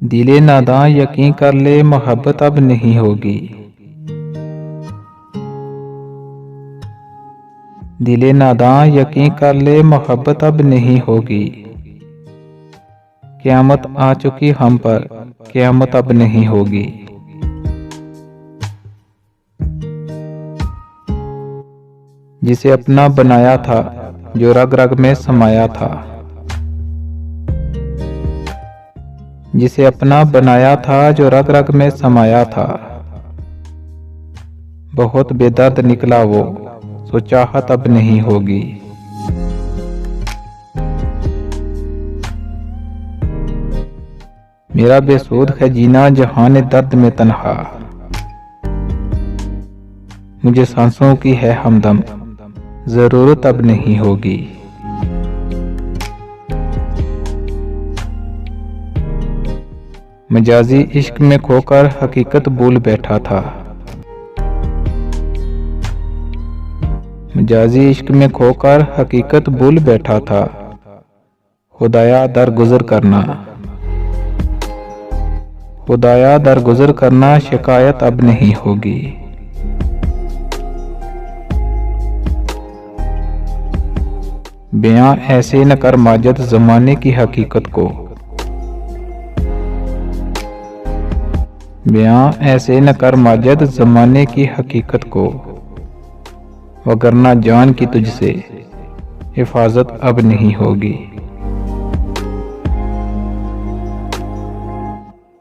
दिले नादां यकीन कर ले मोहब्बत अब नहीं होगी। दिले नादां यकीन कर ले मोहब्बत अब नहीं होगी। क़यामत आ चुकी हम पर, क़यामत अब नहीं होगी। जिसे अपना बनाया था, जो रग रग में समाया था। जिसे अपना बनाया था, जो रग रग में समाया था। बहुत बेदर्द निकला वो, सो चाहत अब नहीं होगी। मेरा बेसूद है जीना जहान दर्द में तन्हा। मुझे सांसों की है हमदम, जरूरत अब नहीं होगी। मजाजी इश्क में खोकर हकीकत भूल बैठा था। मजाजी इश्क में खोकर हकीकत भूल बैठा था। खुदाया दरगुजर करना, खुदाया दरगुजर करना, शिकायत अब नहीं होगी। बयां ऐसे न कर माजद जमाने की हकीकत को। बयां ऐसे न कर माजद जमाने की हकीकत को। वगरना जान की तुझसे हिफाजत अब नहीं होगी।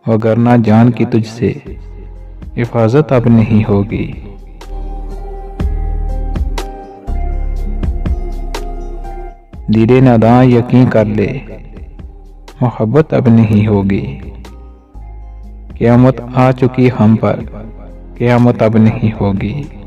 वगरना जान की तुझसे हिफाजत अब नहीं होगी। दिले नादां यकीन कर ले मोहब्बत अब नहीं होगी। क़यामत आ चुकी हम पर, क़यामत अब नहीं होगी।